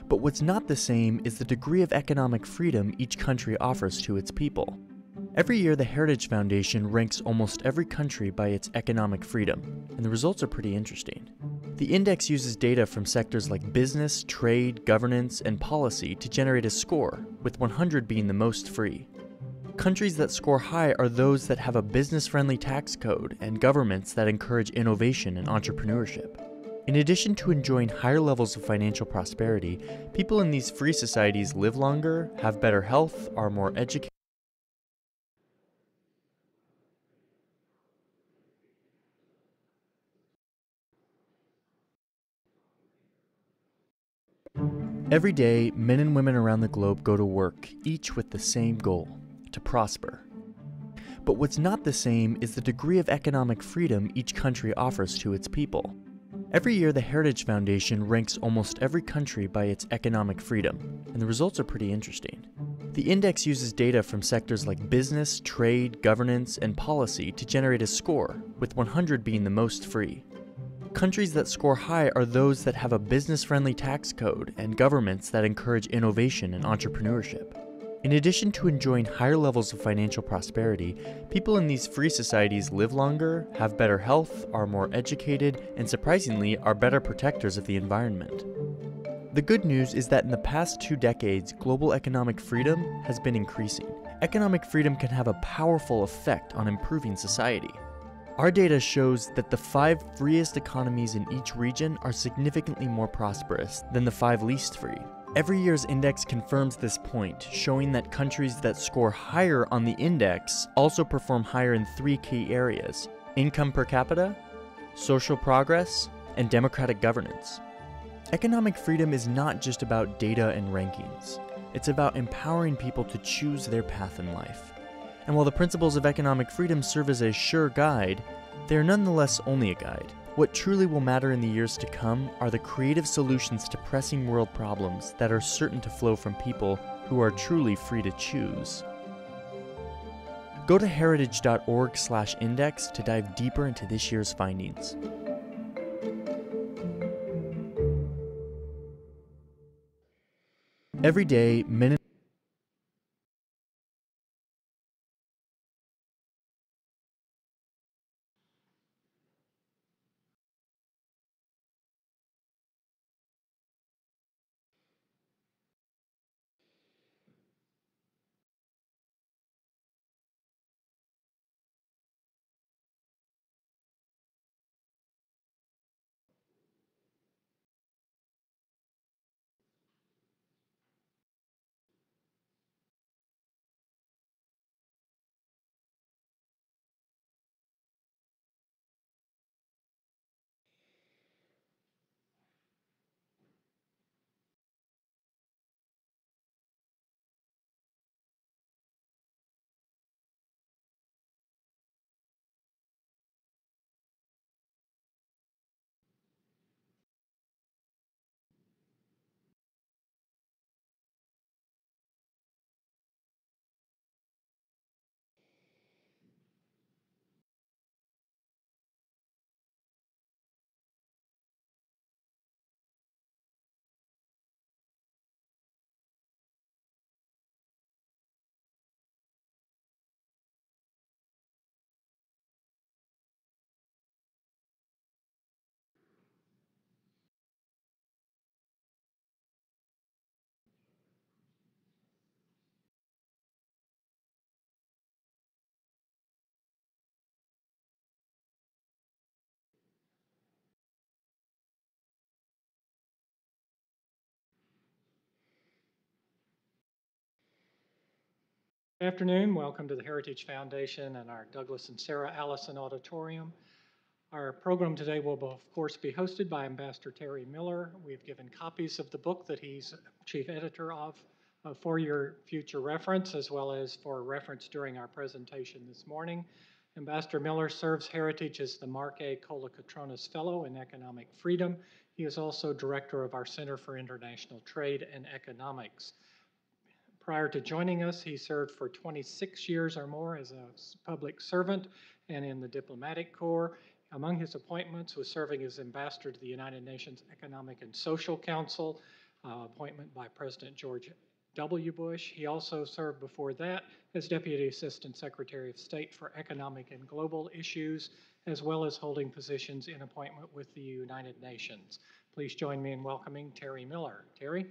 But what's not the same is the degree of economic freedom each country offers to its people. Every year, the Heritage Foundation ranks almost every country by its economic freedom, and the results are pretty interesting. The index uses data from sectors like business, trade, governance, and policy to generate a score, with 100 being the most free. Countries that score high are those that have a business-friendly tax code and governments that encourage innovation and entrepreneurship. In addition to enjoying higher levels of financial prosperity, people in these free societies live longer, have better health, are more educated. Every day, men and women around the globe go to work, each with the same goal: to prosper. But what's not the same is the degree of economic freedom each country offers to its people. Every year, the Heritage Foundation ranks almost every country by its economic freedom, and the results are pretty interesting. The index uses data from sectors like business, trade, governance, and policy to generate a score, with 100 being the most free. Countries that score high are those that have a business-friendly tax code and governments that encourage innovation and entrepreneurship. In addition to enjoying higher levels of financial prosperity, people in these free societies live longer, have better health, are more educated, and surprisingly, are better protectors of the environment. The good news is that in the past 2 decades, global economic freedom has been increasing. Economic freedom can have a powerful effect on improving society. Our data shows that the 5 freest economies in each region are significantly more prosperous than the 5 least free. Every year's index confirms this point, showing that countries that score higher on the index also perform higher in 3 key areas: income per capita, social progress, and democratic governance. Economic freedom is not just about data and rankings. It's about empowering people to choose their path in life. And while the principles of economic freedom serve as a sure guide, they are nonetheless only a guide. What truly will matter in the years to come are the creative solutions to pressing world problems that are certain to flow from people who are truly free to choose. Go to heritage.org/index to dive deeper into this year's findings. Every day, men and Good afternoon. Welcome to the Heritage Foundation and our Douglas and Sarah Allison Auditorium. Our program today will, of course, be hosted by Ambassador Terry Miller. We've given copies of the book that he's chief editor of for your future reference, as well as for reference during our presentation this morning. Ambassador Miller serves Heritage as the Mark A. Kolokotronis Fellow in Economic Freedom. He is also director of our Center for International Trade and Economics. Prior to joining us, he served for 26 years or more as a public servant and in the diplomatic corps. Among his appointments was serving as ambassador to the United Nations Economic and Social Council, appointment by President George W. Bush. He also served before that as Deputy Assistant Secretary of State for Economic and Global Issues, as well as holding positions in appointment with the United Nations. Please join me in welcoming Terry Miller. Terry?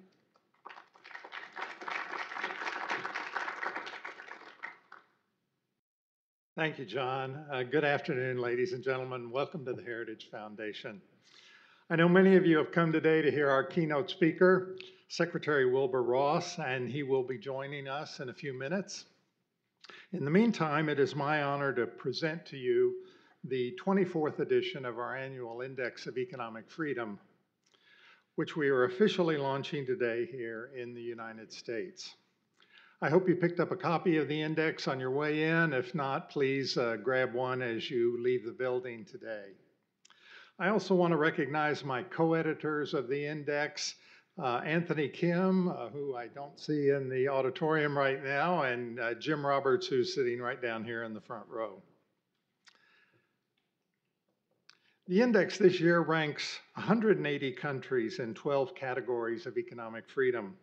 Thank you, John. Good afternoon, ladies and gentlemen. Welcome to the Heritage Foundation. I know many of you have come today to hear our keynote speaker, Secretary Wilbur Ross, and he will be joining us in a few minutes. In the meantime, it is my honor to present to you the 24th edition of our annual Index of Economic Freedom, which we are officially launching today here in the United States. I hope you picked up a copy of the index on your way in. If not, please grab one as you leave the building today. I also want to recognize my co-editors of the index, Anthony Kim, who I don't see in the auditorium right now, and Jim Roberts, who's sitting right down here in the front row. The index this year ranks 180 countries in 12 categories of economic freedom.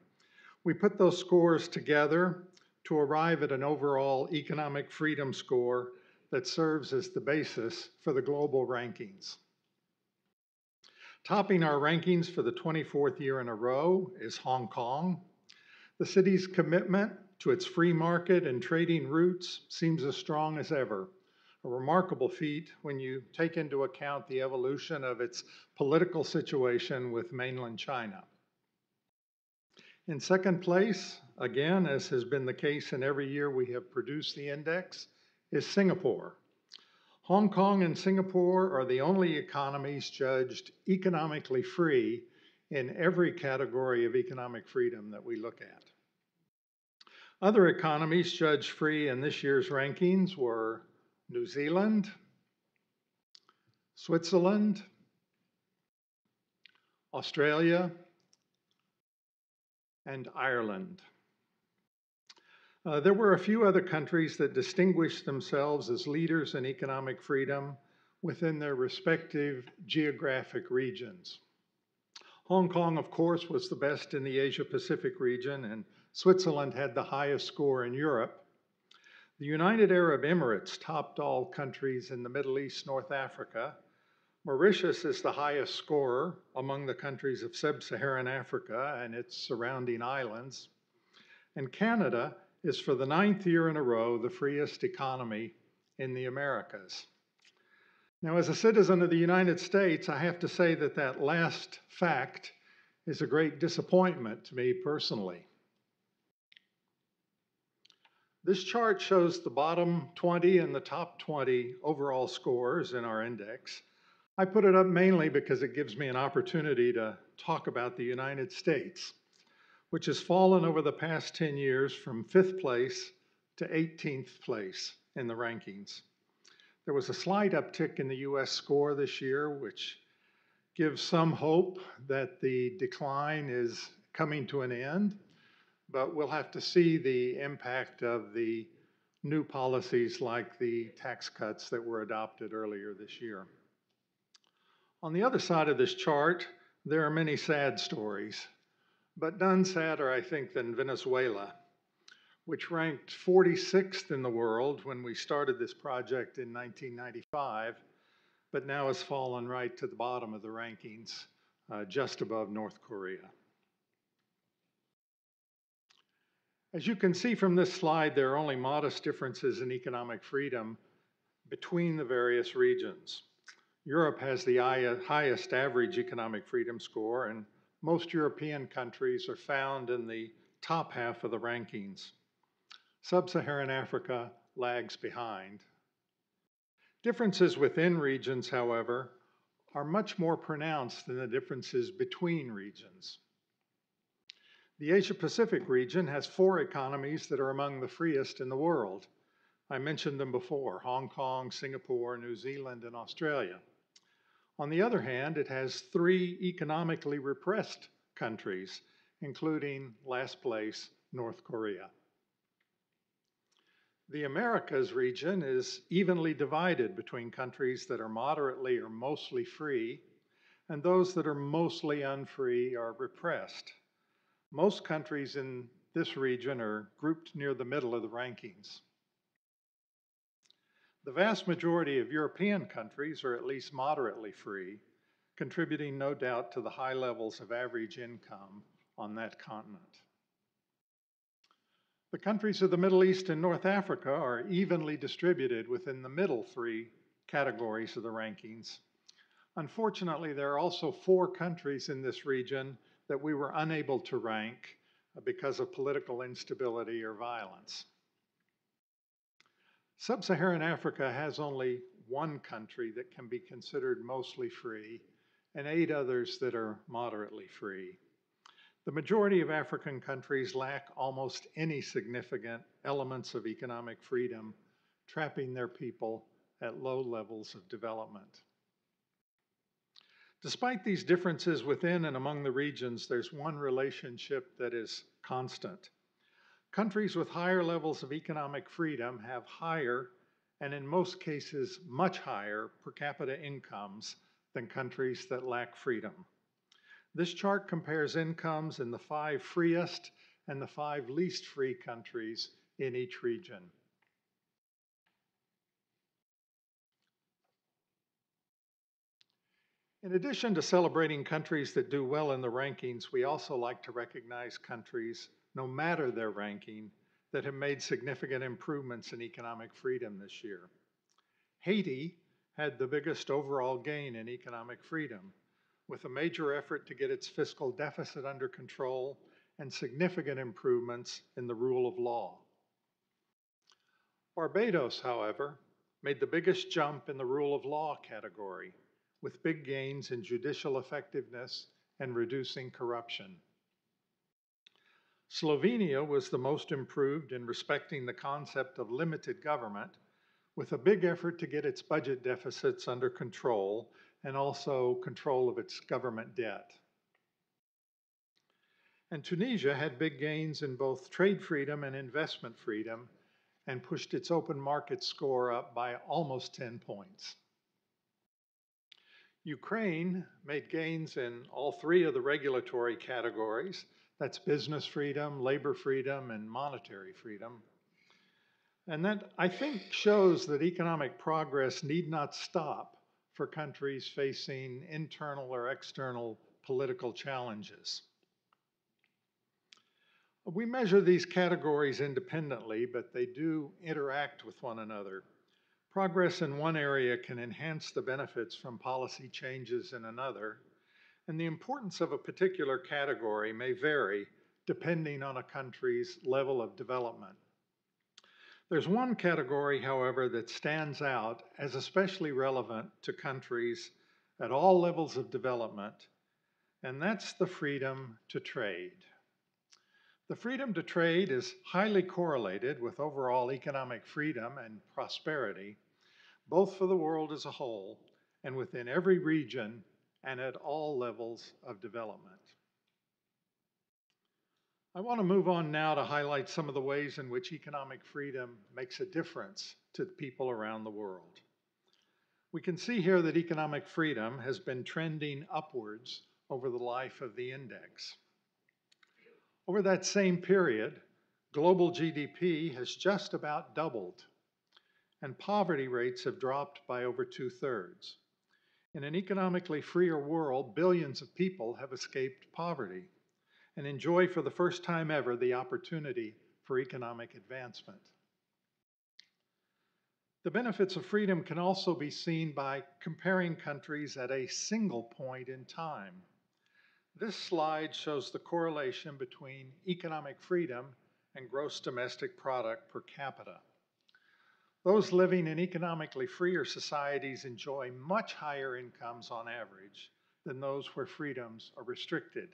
We put those scores together to arrive at an overall economic freedom score that serves as the basis for the global rankings. Topping our rankings for the 24th year in a row is Hong Kong. The city's commitment to its free market and trading roots seems as strong as ever, a remarkable feat when you take into account the evolution of its political situation with mainland China. In second place, again, as has been the case in every year we have produced the index, is Singapore. Hong Kong and Singapore are the only economies judged economically free in every category of economic freedom that we look at. Other economies judged free in this year's rankings were New Zealand, Switzerland, Australia, and Ireland. There were a few other countries that distinguished themselves as leaders in economic freedom within their respective geographic regions. Hong Kong, of course, was the best in the Asia-Pacific region, and Switzerland had the highest score in Europe. The United Arab Emirates topped all countries in the Middle East, North Africa. Mauritius is the highest scorer among the countries of sub-Saharan Africa and its surrounding islands. And Canada is for the 9th year in a row the freest economy in the Americas. Now, as a citizen of the United States, I have to say that that last fact is a great disappointment to me personally. This chart shows the bottom 20 and the top 20 overall scores in our index. I put it up mainly because it gives me an opportunity to talk about the United States, which has fallen over the past 10 years from 5th place to 18th place in the rankings. There was a slight uptick in the US score this year, which gives some hope that the decline is coming to an end, but we'll have to see the impact of the new policies like the tax cuts that were adopted earlier this year. On the other side of this chart, there are many sad stories, but none sadder, I think, than Venezuela, which ranked 46th in the world when we started this project in 1995, but now has fallen right to the bottom of the rankings, just above North Korea. As you can see from this slide, there are only modest differences in economic freedom between the various regions. Europe has the highest average economic freedom score, and most European countries are found in the top half of the rankings. Sub-Saharan Africa lags behind. Differences within regions, however, are much more pronounced than the differences between regions. The Asia-Pacific region has 4 economies that are among the freest in the world. I mentioned them before: Hong Kong, Singapore, New Zealand, and Australia. On the other hand, it has 3 economically repressed countries, including last place, North Korea. The Americas region is evenly divided between countries that are moderately or mostly free and those that are mostly unfree or repressed. Most countries in this region are grouped near the middle of the rankings. The vast majority of European countries are at least moderately free, contributing no doubt to the high levels of average income on that continent. The countries of the Middle East and North Africa are evenly distributed within the middle three categories of the rankings. Unfortunately, there are also 4 countries in this region that we were unable to rank because of political instability or violence. Sub-Saharan Africa has only 1 country that can be considered mostly free and 8 others that are moderately free. The majority of African countries lack almost any significant elements of economic freedom, trapping their people at low levels of development. Despite these differences within and among the regions, there's one relationship that is constant. Countries with higher levels of economic freedom have higher, and in most cases, much higher per capita incomes than countries that lack freedom. This chart compares incomes in the 5 freest and the 5 least free countries in each region. In addition to celebrating countries that do well in the rankings, we also like to recognize countries, no matter their ranking, that have made significant improvements in economic freedom this year. Haiti had the biggest overall gain in economic freedom, with a major effort to get its fiscal deficit under control and significant improvements in the rule of law. Barbados, however, made the biggest jump in the rule of law category, with big gains in judicial effectiveness and reducing corruption. Slovenia was the most improved in respecting the concept of limited government, with a big effort to get its budget deficits under control and also control of its government debt. And Tunisia had big gains in both trade freedom and investment freedom and pushed its open market score up by almost 10 points. Ukraine made gains in all 3 of the regulatory categories. That's business freedom, labor freedom, and monetary freedom. And that, I think, shows that economic progress need not stop for countries facing internal or external political challenges. We measure these categories independently, but they do interact with one another. Progress in one area can enhance the benefits from policy changes in another, and the importance of a particular category may vary depending on a country's level of development. There's one category, however, that stands out as especially relevant to countries at all levels of development, and that's the freedom to trade. The freedom to trade is highly correlated with overall economic freedom and prosperity, both for the world as a whole and within every region and at all levels of development. I want to move on now to highlight some of the ways in which economic freedom makes a difference to people around the world. We can see here that economic freedom has been trending upwards over the life of the index. Over that same period, global GDP has just about doubled, and poverty rates have dropped by over 2/3. In an economically freer world, billions of people have escaped poverty and enjoy for the first time ever the opportunity for economic advancement. The benefits of freedom can also be seen by comparing countries at a single point in time. This slide shows the correlation between economic freedom and gross domestic product per capita. Those living in economically freer societies enjoy much higher incomes on average than those where freedoms are restricted.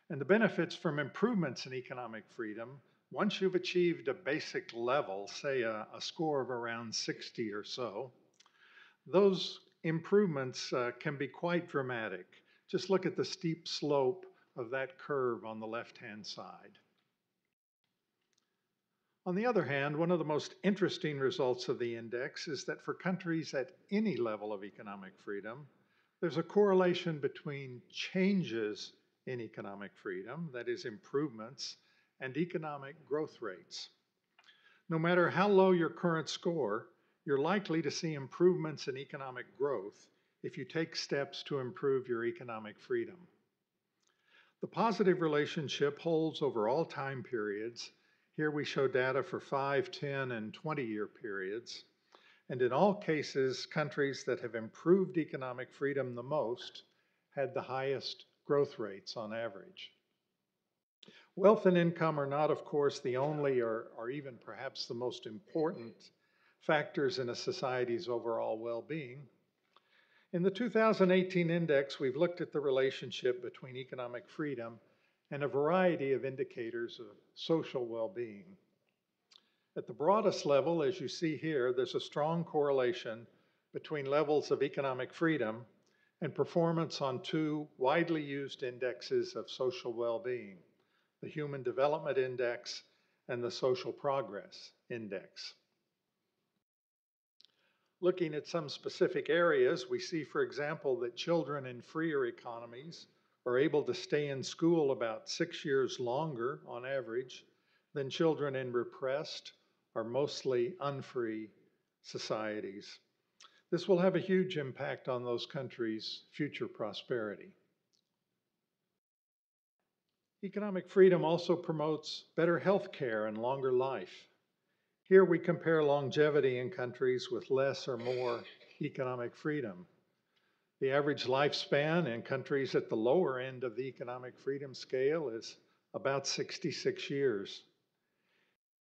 And the benefits from improvements in economic freedom, once you've achieved a basic level, say a score of around 60 or so, those improvements can be quite dramatic. Just look at the steep slope of that curve on the left-hand side. On the other hand, one of the most interesting results of the index is that for countries at any level of economic freedom, there's a correlation between changes in economic freedom, that is, improvements, and economic growth rates. No matter how low your current score, you're likely to see improvements in economic growth if you take steps to improve your economic freedom. The positive relationship holds over all time periods. Here we show data for 5, 10, and 20-year periods. And in all cases, countries that have improved economic freedom the most had the highest growth rates on average. Wealth and income are not, of course, the only or even perhaps the most important factors in a society's overall well-being. In the 2018 index, we've looked at the relationship between economic freedom and a variety of indicators of social well-being. At the broadest level, as you see here, there's a strong correlation between levels of economic freedom and performance on two widely used indexes of social well-being, the Human Development Index and the Social Progress Index. Looking at some specific areas, we see, for example, that children in freer economies are able to stay in school about 6 years longer on average than children in repressed or mostly unfree societies. This will have a huge impact on those countries' future prosperity. Economic freedom also promotes better health care and longer life. Here we compare longevity in countries with less or more economic freedom. The average lifespan in countries at the lower end of the economic freedom scale is about 66 years.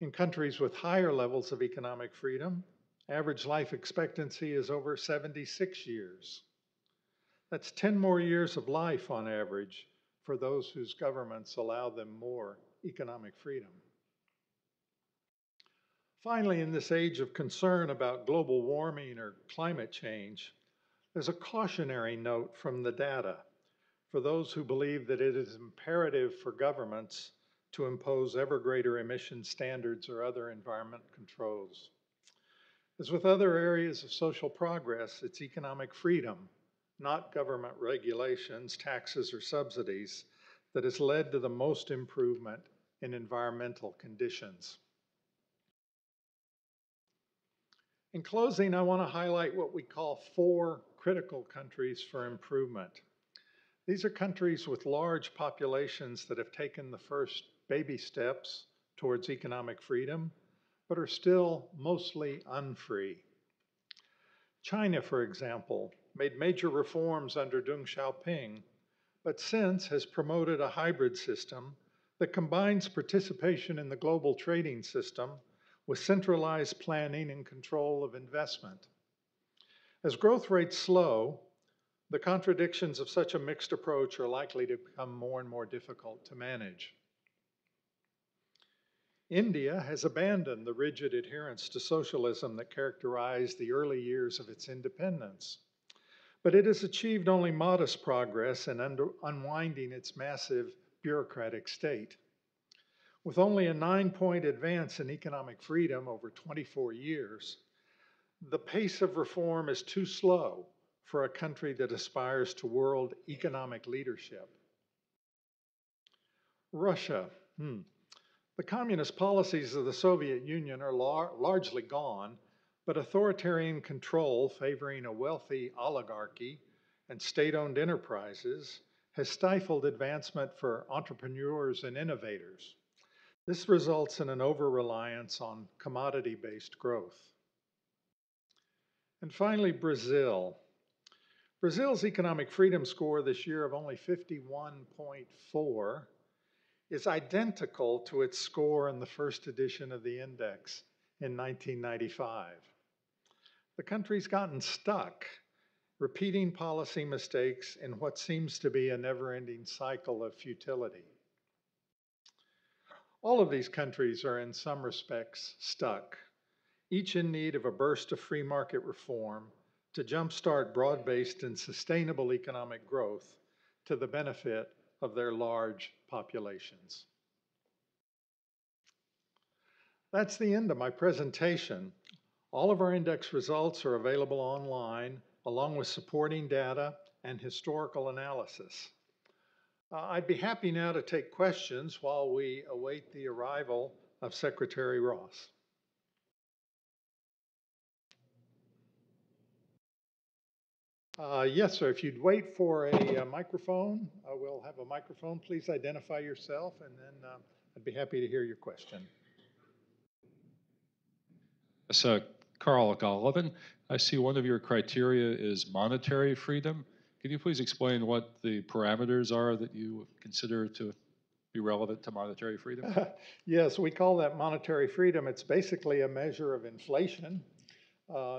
In countries with higher levels of economic freedom, average life expectancy is over 76 years. That's 10 more years of life on average for those whose governments allow them more economic freedom. Finally, in this age of concern about global warming or climate change, there's a cautionary note from the data for those who believe that it is imperative for governments to impose ever greater emission standards or other environment controls. As with other areas of social progress, it's economic freedom, not government regulations, taxes, or subsidies, that has led to the most improvement in environmental conditions. In closing, I want to highlight what we call 4 critical countries for improvement. These are countries with large populations that have taken the first baby steps towards economic freedom, but are still mostly unfree. China, for example, made major reforms under Deng Xiaoping, but since has promoted a hybrid system that combines participation in the global trading system with centralized planning and control of investment. As growth rates slow, the contradictions of such a mixed approach are likely to become more and more difficult to manage. India has abandoned the rigid adherence to socialism that characterized the early years of its independence, but it has achieved only modest progress in unwinding its massive bureaucratic state. With only a 9-point advance in economic freedom over 24 years, the pace of reform is too slow for a country that aspires to world economic leadership. Russia. The communist policies of the Soviet Union are largely gone, but authoritarian control favoring a wealthy oligarchy and state-owned enterprises has stifled advancement for entrepreneurs and innovators. This results in an over-reliance on commodity-based growth. And finally, Brazil. Brazil's economic freedom score this year of only 51.4 is identical to its score in the first edition of the index in 1995. The country's gotten stuck, repeating policy mistakes in what seems to be a never-ending cycle of futility. All of these countries are in some respects stuck, each in need of a burst of free market reform to jumpstart broad-based and sustainable economic growth to the benefit of their large populations. That's the end of my presentation. All of our index results are available online, along with supporting data and historical analysis. I'd be happy now to take questions while we await the arrival of Secretary Ross. Yes, sir. If you'd wait for a microphone, we'll have a microphone. Please identify yourself, and then I'd be happy to hear your question. So, Carl Golovin, I see one of your criteria is monetary freedom. Can you please explain what the parameters are that you consider to be relevant to monetary freedom? Yes, we call that monetary freedom. It's basically a measure of inflation.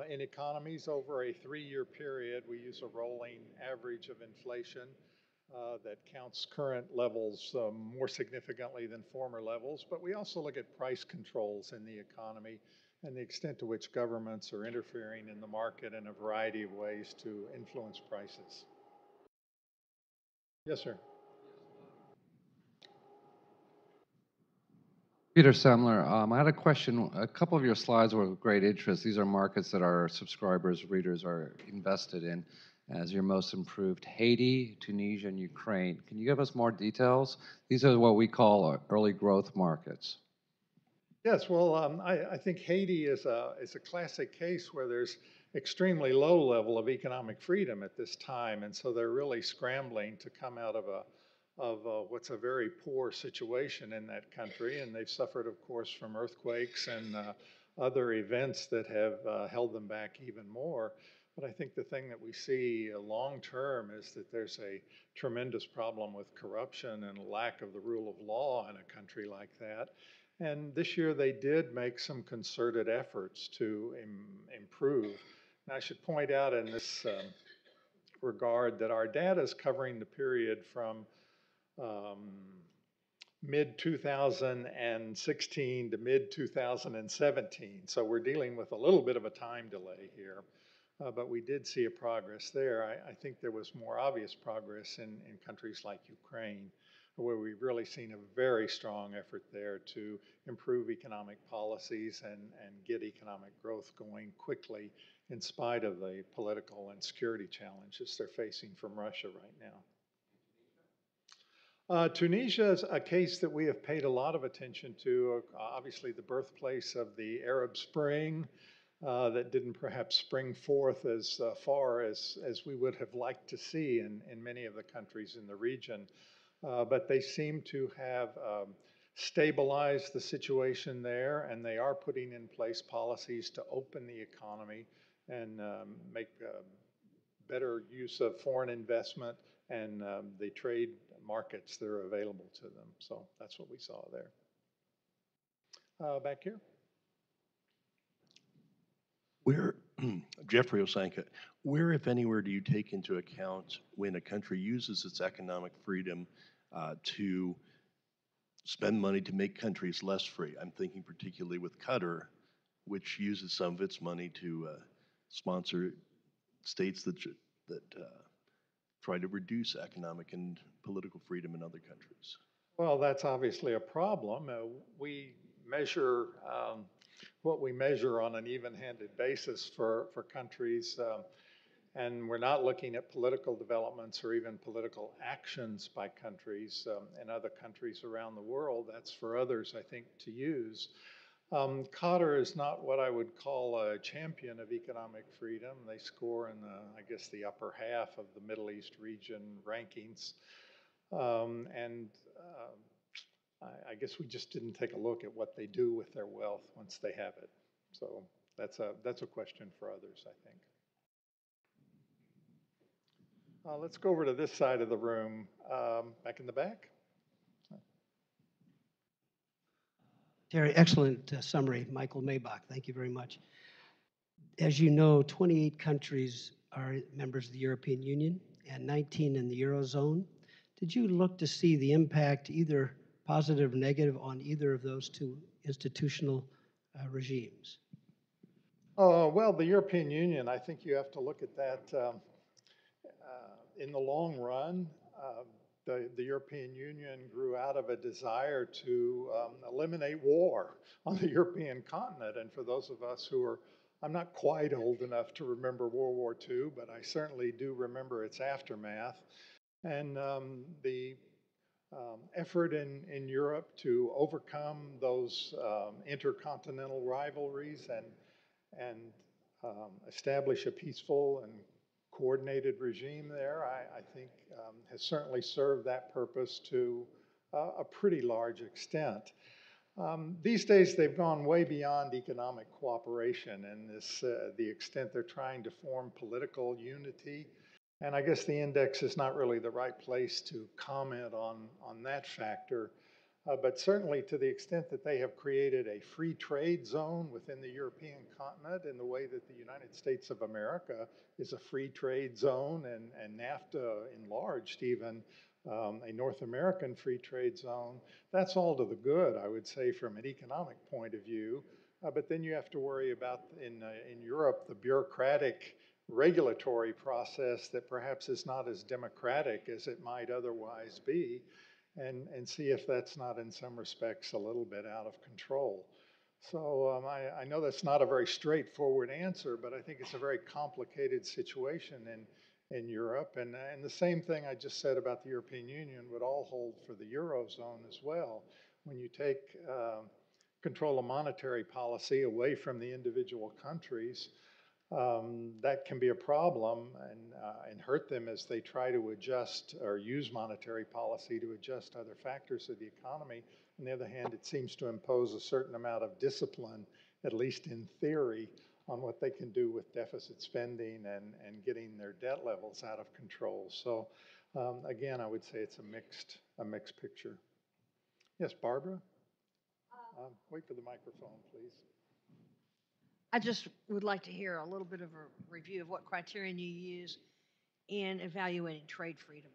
In economies over a 3-year period, we use a rolling average of inflation that counts current levels more significantly than former levels. But we also look at price controls in the economy and the extent to which governments are interfering in the market in a variety of ways to influence prices. Yes, sir. Peter Semler, I had a question. A couple of your slides were of great interest. These are markets that our subscribers, readers are invested in as your most improved: Haiti, Tunisia, and Ukraine. Can you give us more details? These are what we call early growth markets. Yes, well, I think Haiti is a classic case where there's extremely low level of economic freedom at this time, and so they're really scrambling to come out of what's a very poor situation in that country, and they've suffered, of course, from earthquakes and other events that have held them back even more. But I think the thing that we see long term is that there's a tremendous problem with corruption and lack of the rule of law in a country like that. And this year they did make some concerted efforts to improve. And I should point out in this regard that our data is covering the period from mid 2016 to mid 2017. So we're dealing with a little bit of a time delay here. But we did see a progress there. I think there was more obvious progress in countries like Ukraine, where we've really seen a very strong effort there to improve economic policies and get economic growth going quickly in spite of the political and security challenges they're facing from Russia right now. Tunisia is a case that we have paid a lot of attention to, obviously the birthplace of the Arab Spring that didn't perhaps spring forth as far as we would have liked to see in many of the countries in the region. But they seem to have stabilized the situation there, and they are putting in place policies to open the economy and make better use of foreign investment and the trade markets that are available to them. So that's what we saw there. Back here. Where, Jeffrey Osanka, where, if anywhere, do you take into account when a country uses its economic freedom to spend money to make countries less free? I'm thinking particularly with Qatar, which uses some of its money to sponsor states that try to reduce economic and political freedom in other countries. Well, that's obviously a problem. We measure what we measure on an even-handed basis for countries, and we're not looking at political developments or even political actions by countries in other countries around the world. That's for others, I think, to use. Qatar is not what I would call a champion of economic freedom. They score in I guess, the upper half of the Middle East region rankings. I guess we just didn't take a look at what they do with their wealth once they have it. So that's a question for others, I think. Let's go over to this side of the room, back in the back. Terry, excellent summary. Michael Maybach, thank you very much. As you know, 28 countries are members of the European Union and 19 in the Eurozone. Did you look to see the impact, either positive or negative, on either of those two institutional regimes? Well, the European Union, I think you have to look at that in the long run. The European Union grew out of a desire to eliminate war on the European continent. And for those of us who are, I'm not quite old enough to remember World War II, but I certainly do remember its aftermath. And the effort in Europe to overcome those intercontinental rivalries and establish a peaceful and coordinated regime there, I think has certainly served that purpose to a pretty large extent. These days, they've gone way beyond economic cooperation and the extent they're trying to form political unity. And I guess the index is not really the right place to comment on that factor. But certainly to the extent that they have created a free trade zone within the European continent in the way that the United States of America is a free trade zone and NAFTA enlarged even a North American free trade zone, that's all to the good, I would say, from an economic point of view. But then you have to worry about in Europe the bureaucratic regulatory process that perhaps is not as democratic as it might otherwise be, and see if that's not in some respects a little bit out of control. So I know that's not a very straightforward answer, but I think it's a very complicated situation in Europe. And the same thing I just said about the European Union would all hold for the Eurozone as well. When you take control of monetary policy away from the individual countries, that can be a problem and hurt them as they try to adjust or use monetary policy to adjust other factors of the economy. On the other hand, it seems to impose a certain amount of discipline, at least in theory, on what they can do with deficit spending and getting their debt levels out of control. So again, I would say it's a mixed picture. Yes, Barbara? Wait for the microphone, please. I just would like to hear a little bit of a review of what criterion you use in evaluating trade freedom.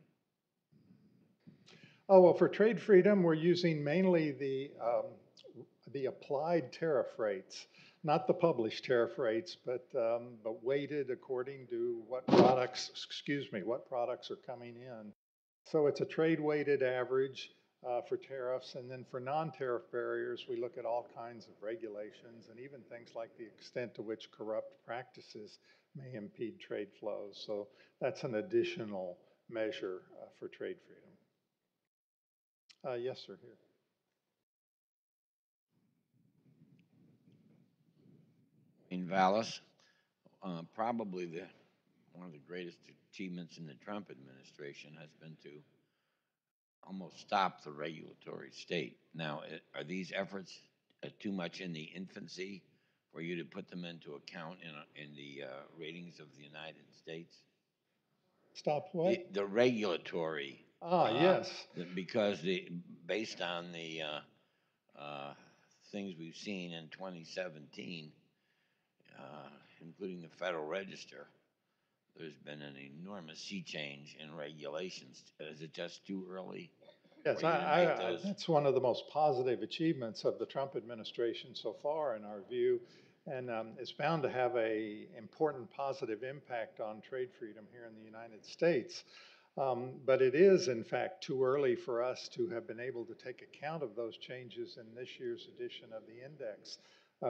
Oh, well, for trade freedom, we're using mainly the applied tariff rates, not the published tariff rates, but weighted according to what products are coming in. So it's a trade-weighted average for tariffs, and then for non-tariff barriers, we look at all kinds of regulations and even things like the extent to which corrupt practices may impede trade flows. So that's an additional measure for trade freedom. Yes, sir, here. In Vallis, probably one of the greatest achievements in the Trump administration has been to almost stop the regulatory state. Now, are these efforts too much in the infancy for you to put them into account in the ratings of the United States? Stop what? The regulatory. Yes. Because based on the things we've seen in 2017, including the Federal Register, there's been an enormous sea change in regulations. Is it just too early? Yes, that's one of the most positive achievements of the Trump administration so far, in our view, and it's bound to have an important positive impact on trade freedom here in the United States. But it is, in fact, too early for us to have been able to take account of those changes in this year's edition of the index.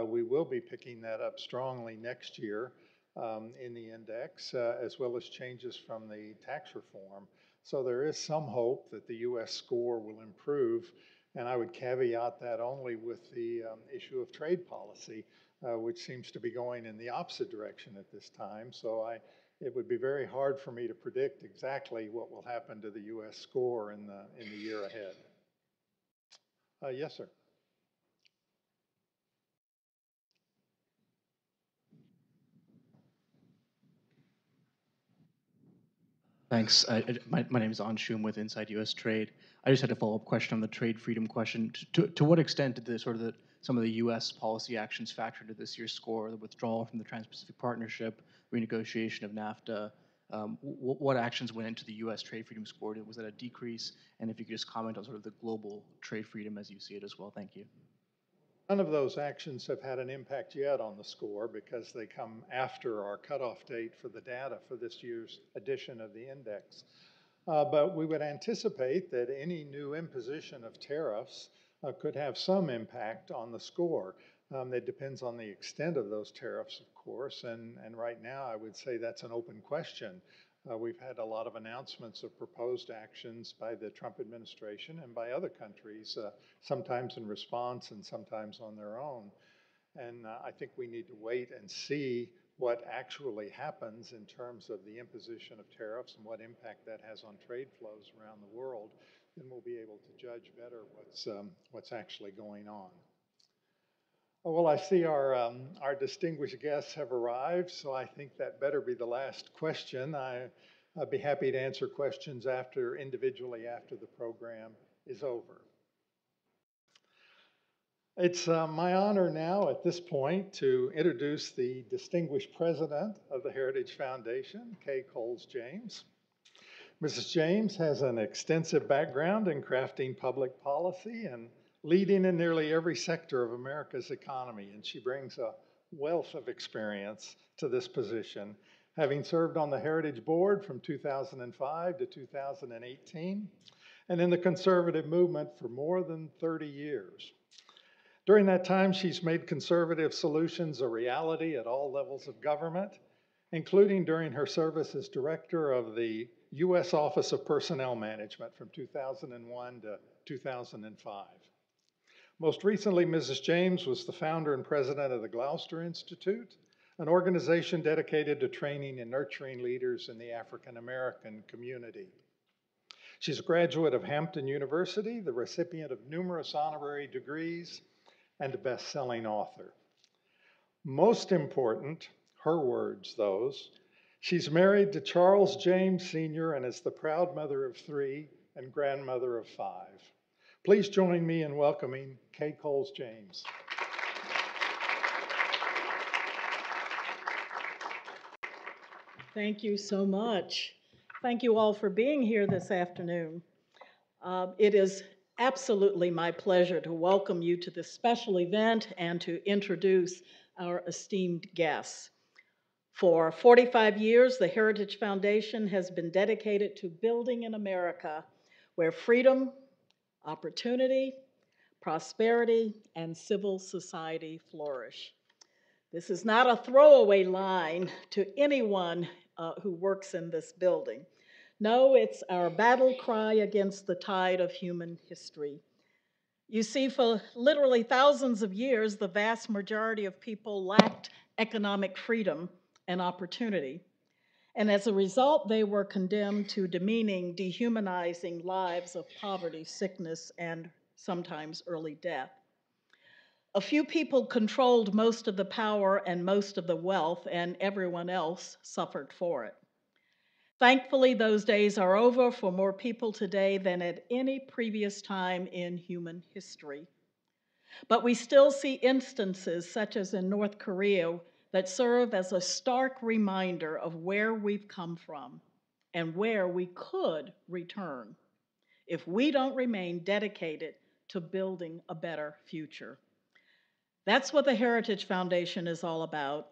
We will be picking that up strongly next year in the index, as well as changes from the tax reform. So there is some hope that the U.S. score will improve, and I would caveat that only with the issue of trade policy, which seems to be going in the opposite direction at this time. So it would be very hard for me to predict exactly what will happen to the U.S. score in the year ahead. Yes, sir. Thanks. My name is Anshum with Inside U.S. Trade. I just had a follow-up question on the trade freedom question. To what extent did some of the U.S. policy actions factor into this year's score, the withdrawal from the Trans-Pacific Partnership, renegotiation of NAFTA? What actions went into the U.S. trade freedom score? Was that a decrease? And if you could just comment on sort of the global trade freedom as you see it as well. Thank you. None of those actions have had an impact yet on the score because they come after our cutoff date for the data for this year's edition of the index. But we would anticipate that any new imposition of tariffs could have some impact on the score. It depends on the extent of those tariffs, of course, and right now I would say that's an open question. We've had a lot of announcements of proposed actions by the Trump administration and by other countries, sometimes in response and sometimes on their own. And I think we need to wait and see what actually happens in terms of the imposition of tariffs and what impact that has on trade flows around the world. Then we'll be able to judge better what's actually going on. Oh, well, I see our distinguished guests have arrived, so I think that better be the last question. I'd be happy to answer questions individually after the program is over. It's my honor now at this point to introduce the distinguished president of the Heritage Foundation, Kay Coles James. Mrs. James has an extensive background in crafting public policy and leading in nearly every sector of America's economy, and she brings a wealth of experience to this position, having served on the Heritage Board from 2005 to 2018, and in the conservative movement for more than 30 years. During that time, she's made conservative solutions a reality at all levels of government, including during her service as director of the U.S. Office of Personnel Management from 2001 to 2005. Most recently, Mrs. James was the founder and president of the Gloucester Institute, an organization dedicated to training and nurturing leaders in the African American community. She's a graduate of Hampton University, the recipient of numerous honorary degrees, and a best-selling author. Most important, her words, those, she's married to Charles James Sr. and is the proud mother of 3 and grandmother of 5. Please join me in welcoming Kay Coles James. Thank you so much. Thank you all for being here this afternoon. It is absolutely my pleasure to welcome you to this special event and to introduce our esteemed guests. For 45 years, the Heritage Foundation has been dedicated to building an America where freedom, opportunity, prosperity, and civil society flourish. This is not a throwaway line to anyone who works in this building. No, it's our battle cry against the tide of human history. You see, for literally thousands of years, the vast majority of people lacked economic freedom and opportunity. And as a result, they were condemned to demeaning, dehumanizing lives of poverty, sickness, and sometimes early death. A few people controlled most of the power and most of the wealth, and everyone else suffered for it. Thankfully, those days are over for more people today than at any previous time in human history. But we still see instances, such as in North Korea, that serve as a stark reminder of where we've come from and where we could return if we don't remain dedicated to building a better future. That's what the Heritage Foundation is all about,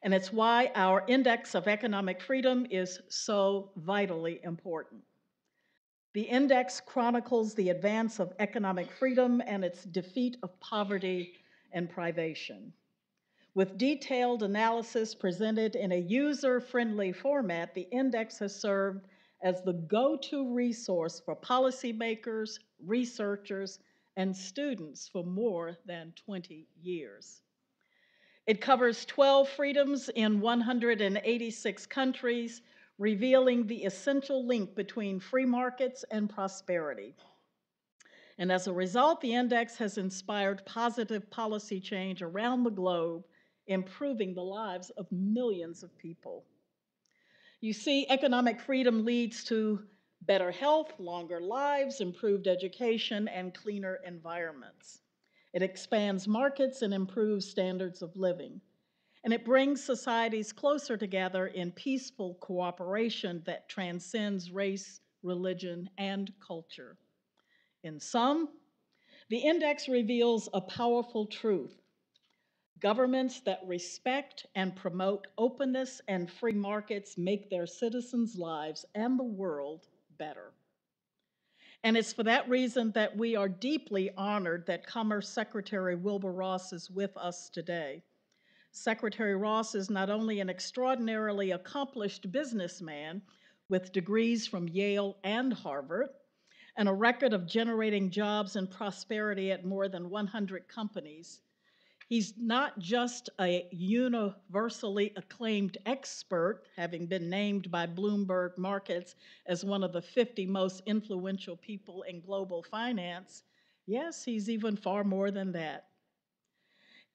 and it's why our Index of Economic Freedom is so vitally important. The index chronicles the advance of economic freedom and its defeat of poverty and privation. With detailed analysis presented in a user-friendly format, the index has served as the go-to resource for policymakers, researchers, and students for more than 20 years. It covers 12 freedoms in 186 countries, revealing the essential link between free markets and prosperity. And as a result, the index has inspired positive policy change around the globe, improving the lives of millions of people. You see, economic freedom leads to better health, longer lives, improved education, and cleaner environments. It expands markets and improves standards of living. And it brings societies closer together in peaceful cooperation that transcends race, religion, and culture. In sum, the index reveals a powerful truth. Governments that respect and promote openness and free markets make their citizens' lives and the world better. And it's for that reason that we are deeply honored that Commerce Secretary Wilbur Ross is with us today. Secretary Ross is not only an extraordinarily accomplished businessman with degrees from Yale and Harvard, and a record of generating jobs and prosperity at more than 100 companies. He's not just a universally acclaimed expert, having been named by Bloomberg Markets as one of the 50 most influential people in global finance. Yes, he's even far more than that.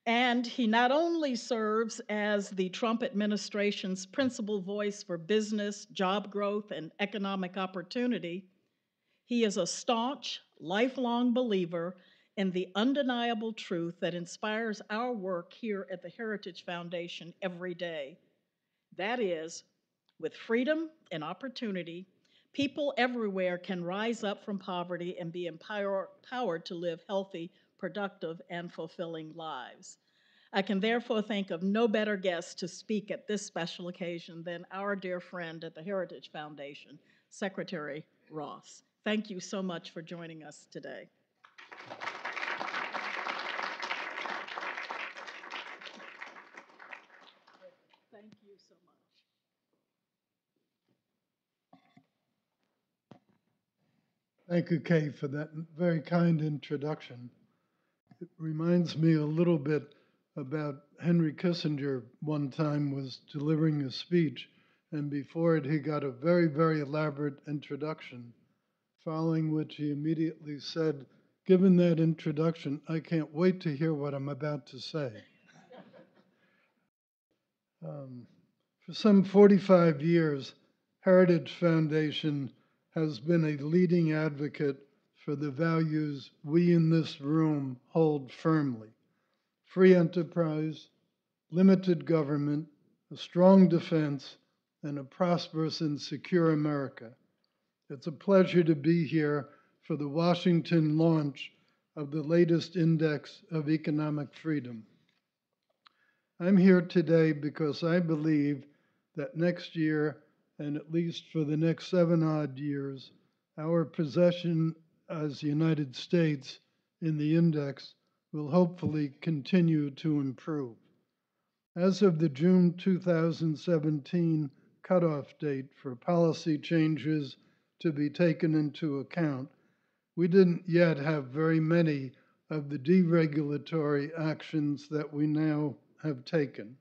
And he not only serves as the Trump administration's principal voice for business, job growth, and economic opportunity, he is a staunch, lifelong believer in the undeniable truth that inspires our work here at the Heritage Foundation every day. That is, with freedom and opportunity, people everywhere can rise up from poverty and be empowered to live healthy, productive, and fulfilling lives. I can therefore think of no better guest to speak at this special occasion than our dear friend at the Heritage Foundation, Secretary Ross. Thank you so much for joining us today. Thank you so much. Thank you, Kay, for that very kind introduction. It reminds me a little bit about Henry Kissinger. One time was delivering a speech, and before it he got a very, very elaborate introduction, following which he immediately said, "Given that introduction, I can't wait to hear what I'm about to say." For some 45 years, Heritage Foundation has been a leading advocate for the values we in this room hold firmly: free enterprise, limited government, a strong defense, and a prosperous and secure America. It's a pleasure to be here for the Washington launch of the latest Index of Economic Freedom. I'm here today because I believe that next year, and at least for the next 7 odd years, our position as the United States in the index will hopefully continue to improve. As of the June 2017 cutoff date for policy changes to be taken into account, we didn't yet have very many of the deregulatory actions that we now have taken.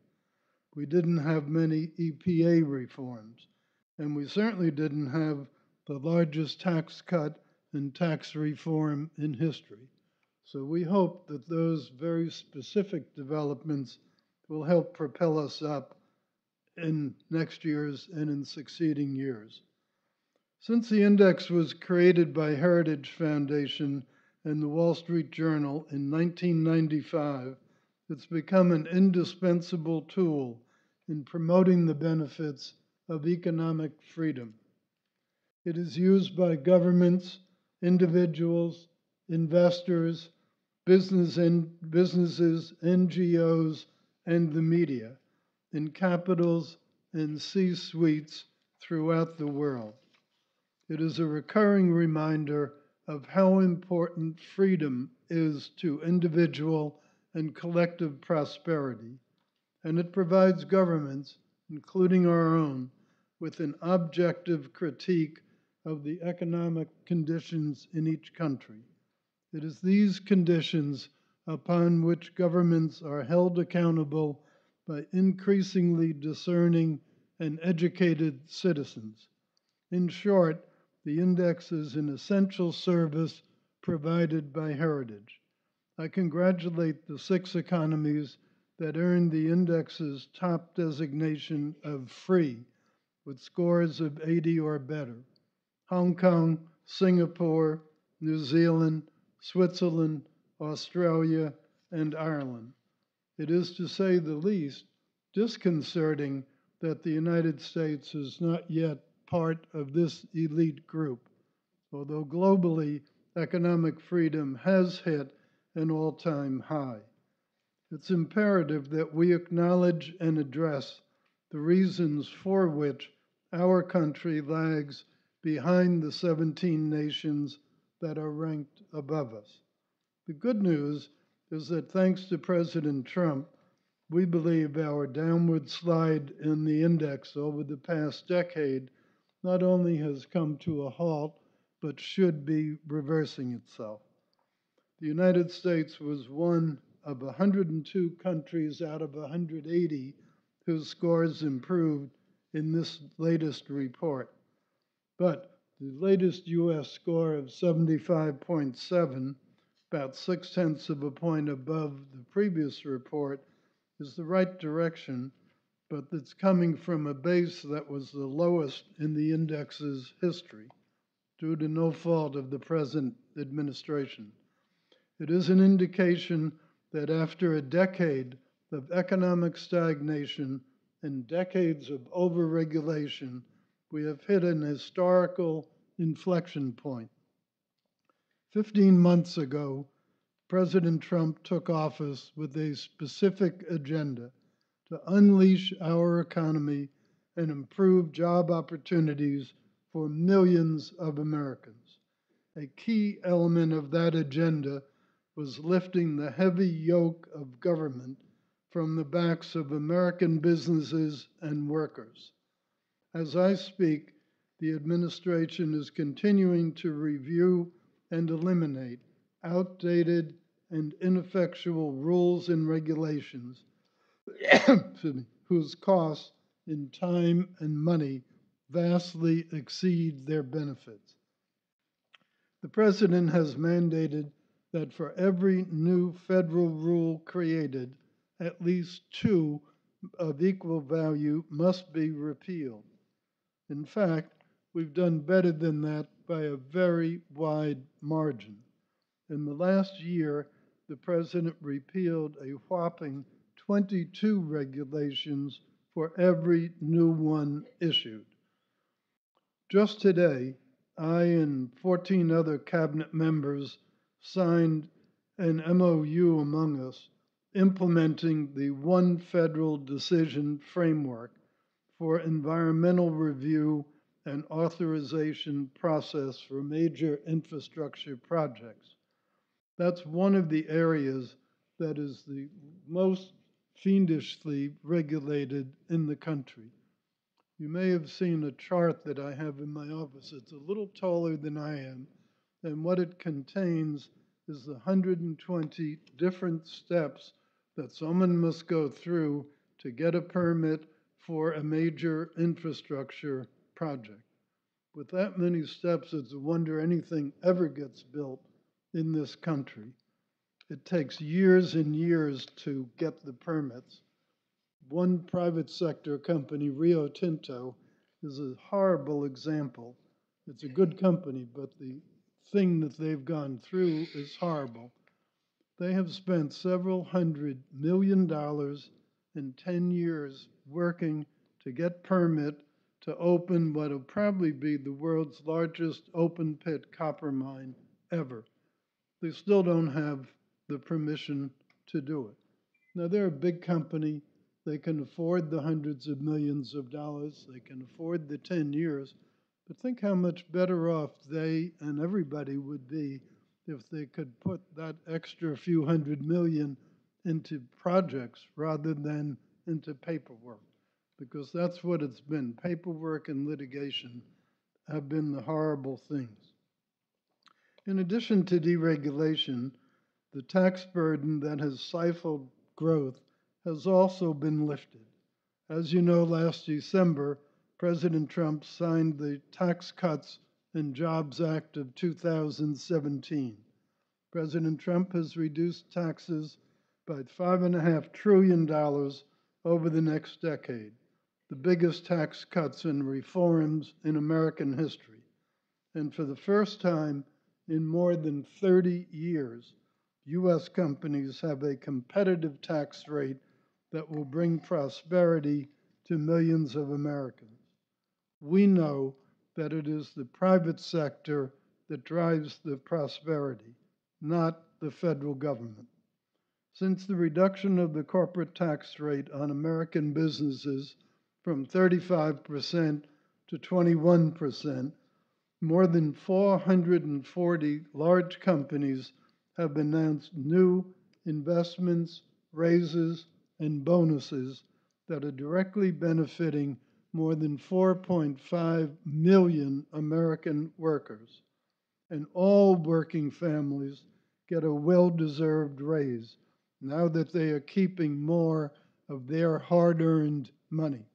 We didn't have many EPA reforms, and we certainly didn't have the largest tax cut and tax reform in history. So we hope that those very specific developments will help propel us up in next year's and in succeeding years. Since the index was created by Heritage Foundation and the Wall Street Journal in 1995, it's become an indispensable tool in promoting the benefits of economic freedom. It is used by governments, individuals, investors, businesses, NGOs, and the media in capitals and C-suites throughout the world. It is a recurring reminder of how important freedom is to individual and collective prosperity, and it provides governments, including our own, with an objective critique of the economic conditions in each country. It is these conditions upon which governments are held accountable by increasingly discerning and educated citizens. In short, the index is an essential service provided by Heritage. I congratulate the 6 economies that earned the index's top designation of free, with scores of 80 or better: Hong Kong, Singapore, New Zealand, Switzerland, Australia, and Ireland. It is, to say the least, disconcerting that the United States is not yet part of this elite group, although globally economic freedom has hit an all-time high. It's imperative that we acknowledge and address the reasons for which our country lags behind the 17 nations that are ranked above us. The good news is that thanks to President Trump, we believe our downward slide in the index over the past decade not only has come to a halt, but should be reversing itself. The United States was one of 102 countries out of 180 whose scores improved in this latest report. But the latest U.S. score of 75.7, about 0.6 of a point above the previous report, is the right direction, but it's coming from a base that was the lowest in the index's history, due to no fault of the present administration. It is an indication that after a decade of economic stagnation and decades of overregulation, we have hit an historical inflection point. 15 months ago, President Trump took office with a specific agenda to unleash our economy and improve job opportunities for millions of Americans. A key element of that agenda was lifting the heavy yoke of government from the backs of American businesses and workers. As I speak, the administration is continuing to review and eliminate outdated and ineffectual rules and regulations whose costs in time and money vastly exceed their benefits. The President has mandated that for every new federal rule created, at least 2 of equal value must be repealed. In fact, we've done better than that by a very wide margin. In the last year, the President repealed a whopping 22 regulations for every new one issued. Just today, I and 14 other cabinet members signed an MOU among us implementing the One Federal Decision framework for environmental review and authorization process for major infrastructure projects. That's one of the areas that is the most fiendishly regulated in the country. You may have seen a chart that I have in my office. It's a little taller than I am, and what it contains is the 120 different steps that someone must go through to get a permit for a major infrastructure project. With that many steps, it's a wonder anything ever gets built in this country. It takes years and years to get the permits. One private sector company, Rio Tinto, is a horrible example. It's a good company, but the thing that they've gone through is horrible. They have spent several $100 million in 10 years working to get permit to open what will probably be the world's largest open pit copper mine ever. They still don't have the permission to do it. Now, they're a big company. They can afford the hundreds of millions of dollars. They can afford the 10 years. But think how much better off they and everybody would be if they could put that extra few $100 million into projects rather than into paperwork, because that's what it's been. Paperwork and litigation have been the horrible things. In addition to deregulation, the tax burden that has stifled growth has also been lifted. As you know, last December, President Trump signed the Tax Cuts and Jobs Act of 2017. President Trump has reduced taxes by $5.5 trillion over the next decade, the biggest tax cuts and reforms in American history. And for the first time in more than 30 years, U.S. companies have a competitive tax rate that will bring prosperity to millions of Americans. We know that it is the private sector that drives the prosperity, not the federal government. Since the reduction of the corporate tax rate on American businesses from 35% to 21%, more than 440 large companies have announced new investments, raises, and bonuses that are directly benefiting more than 4.5 million American workers. And all working families get a well-deserved raise now that they are keeping more of their hard-earned money.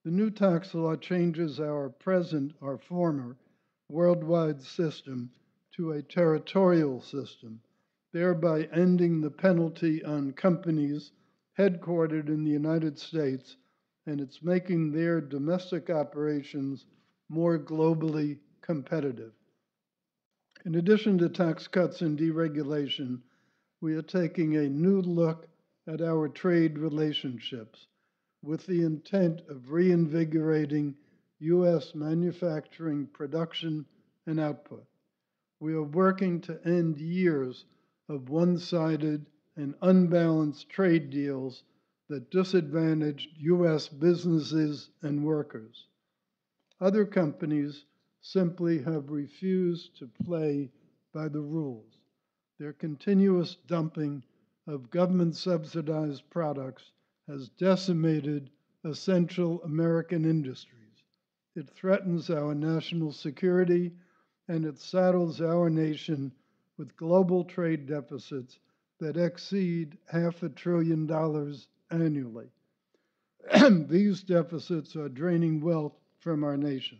The new tax law changes our former worldwide system to a territorial system, thereby ending the penalty on companies headquartered in the United States, and it's making their domestic operations more globally competitive. In addition to tax cuts and deregulation, we are taking a new look at our trade relationships with the intent of reinvigorating U.S. manufacturing production and output. We are working to end years of one-sided and unbalanced trade deals that disadvantaged U.S. businesses and workers. Other companies simply have refused to play by the rules. Their continuous dumping of government-subsidized products has decimated essential American industries. It threatens our national security, and it saddles our nation with global trade deficits that exceed $500 billion annually. These deficits are draining wealth from our nation.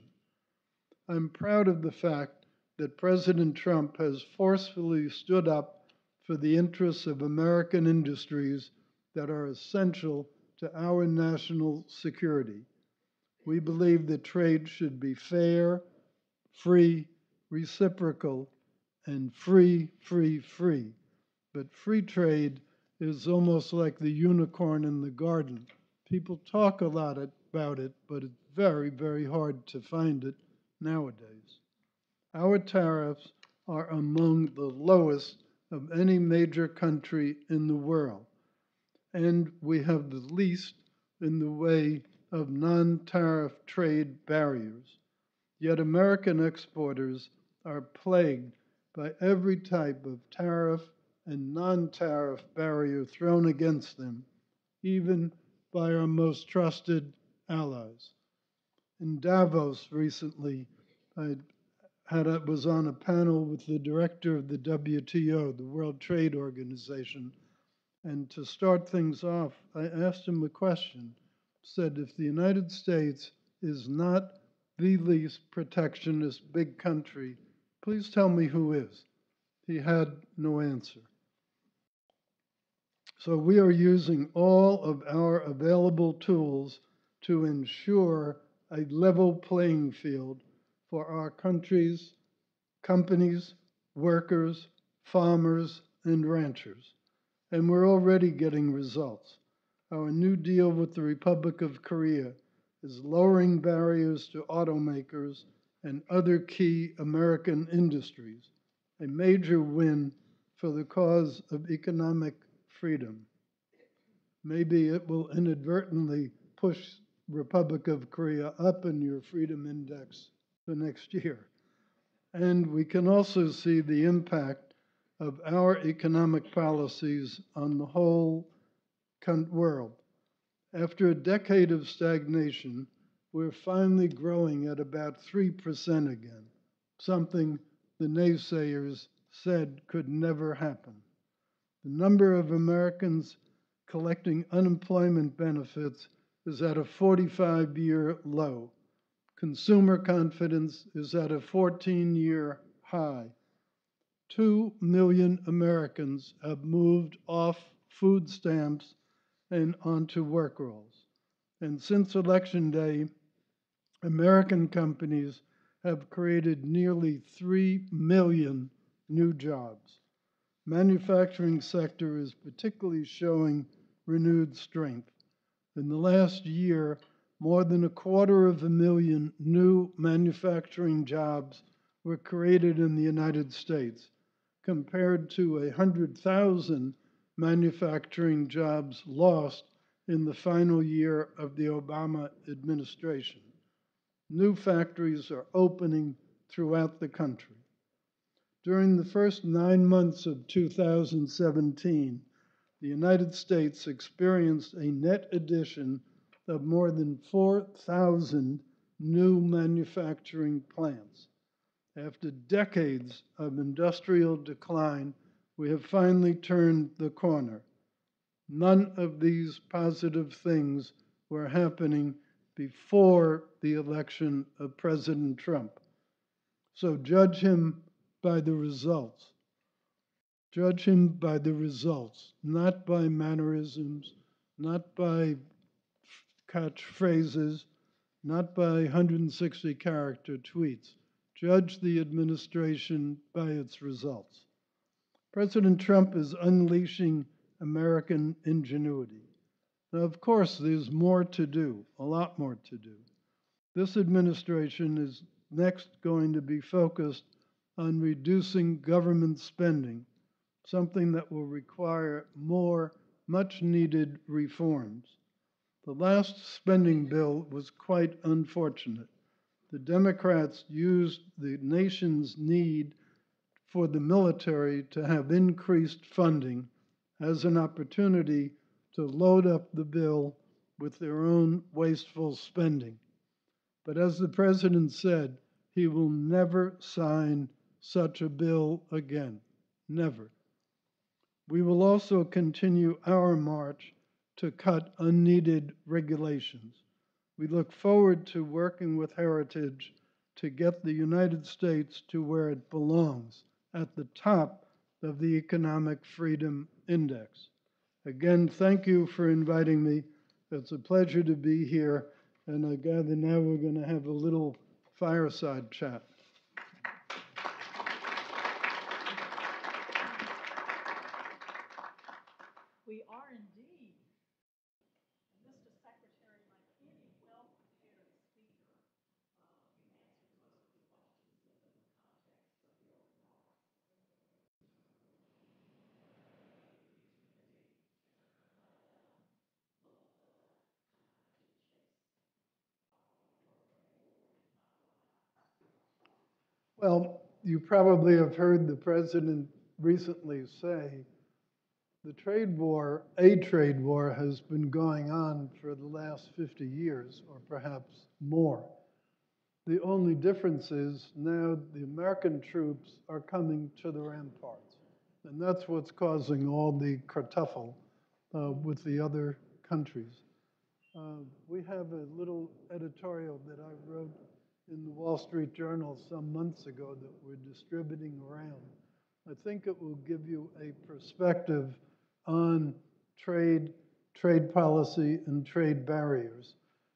I'm proud of the fact that President Trump has forcefully stood up for the interests of American industries that are essential to our national security. We believe that trade should be fair, free, reciprocal, and free. But free trade is almost like the unicorn in the garden. People talk a lot about it, but it's very, very hard to find it nowadays. Our tariffs are among the lowest of any major country in the world, and we have the least in the way of non-tariff trade barriers. Yet American exporters are plagued by every type of tariff and non-tariff barrier thrown against them, even by our most trusted allies. In Davos recently, I was on a panel with the director of the WTO, the World Trade Organization, and to start things off, I asked him a question, said, if the United States is not the least protectionist big country, please tell me who is. He had no answer. So we are using all of our available tools to ensure a level playing field for our country's companies, workers, farmers, and ranchers. And we're already getting results. Our new deal with the Republic of Korea is lowering barriers to automakers and other key American industries, a major win for the cause of economic freedom. Maybe it will inadvertently push Republic of Korea up in your freedom index the next year. And we can also see the impact of our economic policies on the whole world. After a decade of stagnation, we're finally growing at about 3% again, something the naysayers said could never happen. The number of Americans collecting unemployment benefits is at a 45-year low. Consumer confidence is at a 14-year high. 2 million Americans have moved off food stamps and onto work rolls. And since Election Day, American companies have created nearly 3 million new jobs. Manufacturing sector is particularly showing renewed strength. In the last year, more than 250,000 new manufacturing jobs were created in the United States, compared to 100,000 manufacturing jobs lost in the final year of the Obama administration. New factories are opening throughout the country. During the first 9 months of 2017, the United States experienced a net addition of more than 4,000 new manufacturing plants. After decades of industrial decline, we have finally turned the corner. None of these positive things were happening before the election of President Trump. So judge him by the results. Judge him by the results, not by mannerisms, not by catchphrases, not by 160-character tweets. Judge the administration by its results. President Trump is unleashing American ingenuity. Now, of course, there's more to do, a lot more to do. This administration is next going to be focused on reducing government spending, something that will require more much-needed reforms. The last spending bill was quite unfortunate. The Democrats used the nation's need for the military to have increased funding as an opportunity to load up the bill with their own wasteful spending. But as the president said, he will never sign such a bill again. Never. We will also continue our march to cut unneeded regulations. We look forward to working with Heritage to get the United States to where it belongs, at the top of the Economic Freedom Index. Again, thank you for inviting me. It's a pleasure to be here, and I gather now we're going to have a little fireside chat. We are indeed. Mr. Secretary, like any well-prepared speaker, Well, you probably have heard the president recently say the trade war, a trade war, has been going on for the last 50 years, or perhaps more. The only difference is now the American troops are coming to the ramparts. And that's what's causing all the kerfuffle with the other countries. We have a little editorial that I wrote in the Wall Street Journal some months ago that we're distributing around. I think it will give you a perspective on trade policy, and trade barriers.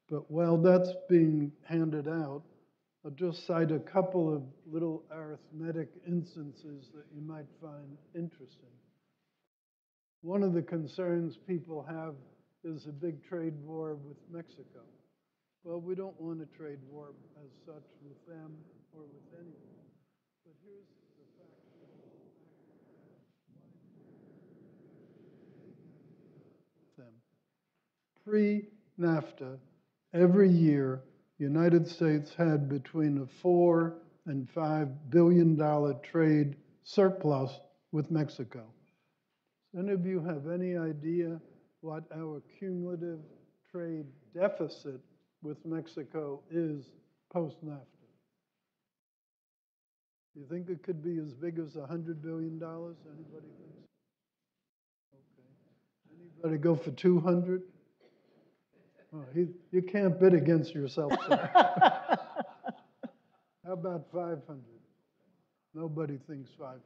But while that's being handed out, I'll just cite a couple of little arithmetic instances that you might find interesting. One of the concerns people have is a big trade war with Mexico. Well, we don't want a trade war as such with them or with anyone. But here's the fact. Them. Pre-NAFTA, every year, the United States had between a $4 and $5 billion trade surplus with Mexico. Does any of you have any idea what our cumulative trade deficit with Mexico is post-NAFTA? Do you think it could be as big as $100 billion? Anybody think so? Okay. Anybody go for 200? Oh, you can't bid against yourself, sir. How about 500? Nobody thinks 500.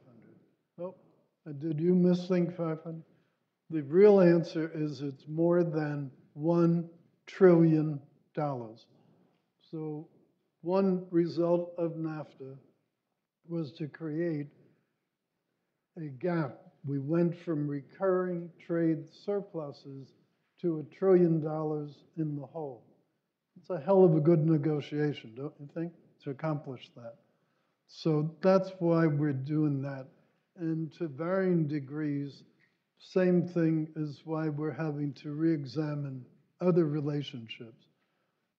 Oh, did you misthink 500? The real answer is it's more than $1 trillion. So one result of NAFTA was to create a gap. We went from recurring trade surpluses to $1 trillion in the hole. It's a hell of a good negotiation, don't you think, to accomplish that? So that's why we're doing that. And to varying degrees, same thing is why we're having to re-examine other relationships.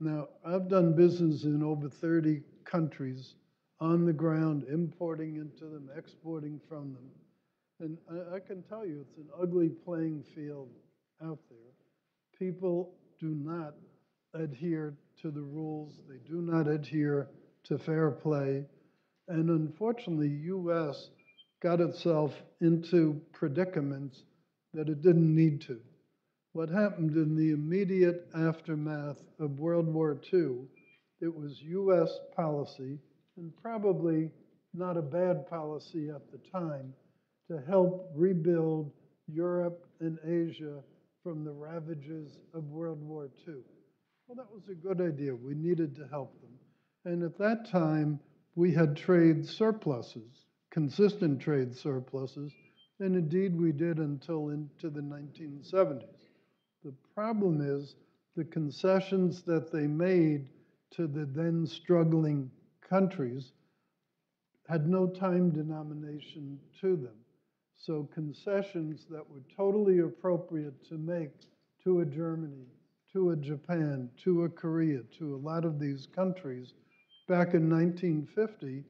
Now, I've done business in over 30 countries on the ground, importing into them, exporting from them. And I can tell you, it's an ugly playing field out there. People do not adhere to the rules. They do not adhere to fair play. And unfortunately, U.S. got itself into predicaments that it didn't need to. What happened in the immediate aftermath of World War II, it was U.S. policy, and probably not a bad policy at the time, to help rebuild Europe and Asia from the ravages of World War II. Well, that was a good idea. We needed to help them. And at that time, we had trade surpluses, consistent trade surpluses, and indeed we did until into the 1970s. The problem is the concessions that they made to the then struggling countries had no time denomination to them. So concessions that were totally appropriate to make to a Germany, to a Japan, to a Korea, to a lot of these countries back in 1950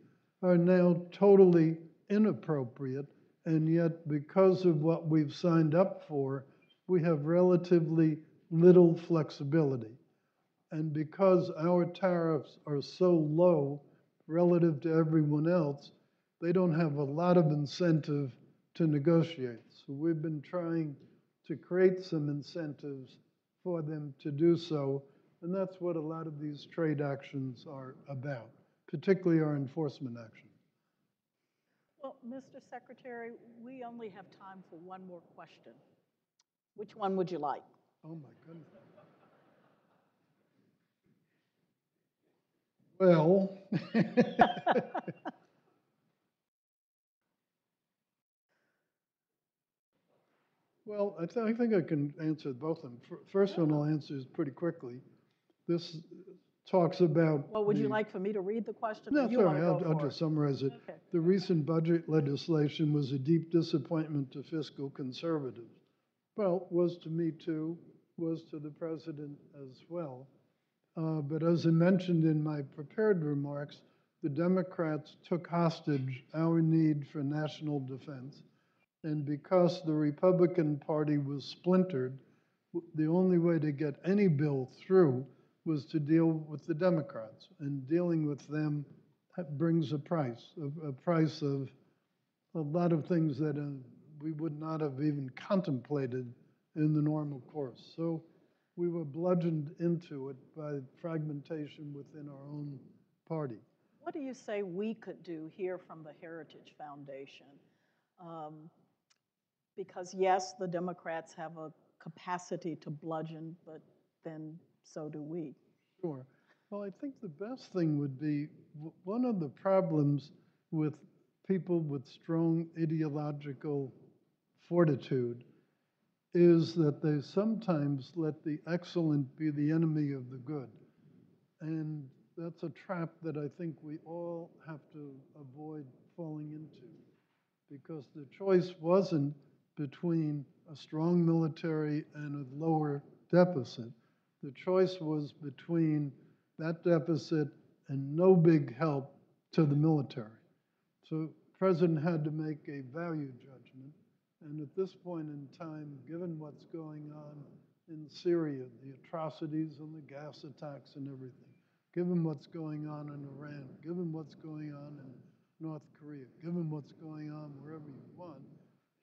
are now totally inappropriate. And yet, because of what we've signed up for, we have relatively little flexibility. And because our tariffs are so low relative to everyone else, they don't have a lot of incentive to negotiate. So we've been trying to create some incentives for them to do so, and that's what a lot of these trade actions are about, particularly our enforcement actions. Well, Mr. Secretary, we only have time for one more question. Which one would you like? Oh my goodness. Well, well, I think I can answer both of them. First one I'll answer is pretty quickly. This talks about. Well, would you like for me to read the question? No, or you sorry, wanna go I'll for just it? summarize it. Okay. The recent budget legislation was a deep disappointment to fiscal conservatives. Well, was to me too, was to the president as well. But as I mentioned in my prepared remarks, the Democrats took hostage our need for national defense. And because the Republican Party was splintered, the only way to get any bill through was to deal with the Democrats. And dealing with them brings a price of a lot of things that we would not have even contemplated in the normal course. So we were bludgeoned into it by fragmentation within our own party. What do you say we could do here from the Heritage Foundation? Because yes, the Democrats have a capacity to bludgeon, but then so do we. Sure. Well, I think the best thing would be, one of the problems with people with strong ideological fortitude is that they sometimes let the excellent be the enemy of the good. And that's a trap that I think we all have to avoid falling into, because the choice wasn't between a strong military and a lower deficit. The choice was between that deficit and no big help to the military. So the president had to make a value judgment. And at this point in time, given what's going on in Syria, the atrocities and the gas attacks and everything, given what's going on in Iran, given what's going on in North Korea, given what's going on wherever you want,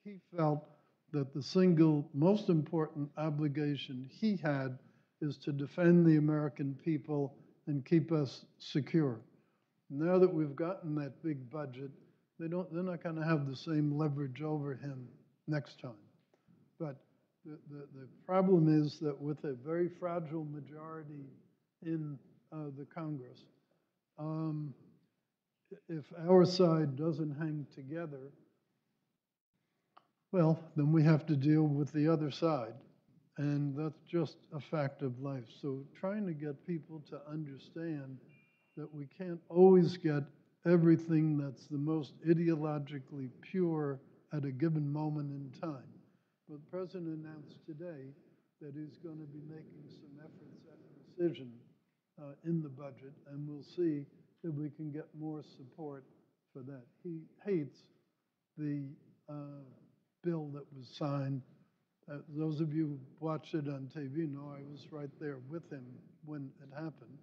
he felt that the single most important obligation he had is to defend the American people and keep us secure. Now that we've gotten that big budget, they're not going to have the same leverage over him next time. But the problem is that with a very fragile majority in the Congress, if our side doesn't hang together, well, then we have to deal with the other side. And that's just a fact of life. So trying to get people to understand that we can't always get everything that's the most ideologically pure at a given moment in time. But the president announced today that he's going to be making some efforts at precision in the budget, and we'll see if we can get more support for that. He hates the bill that was signed. Those of you who watched it on TV know I was right there with him when it happened,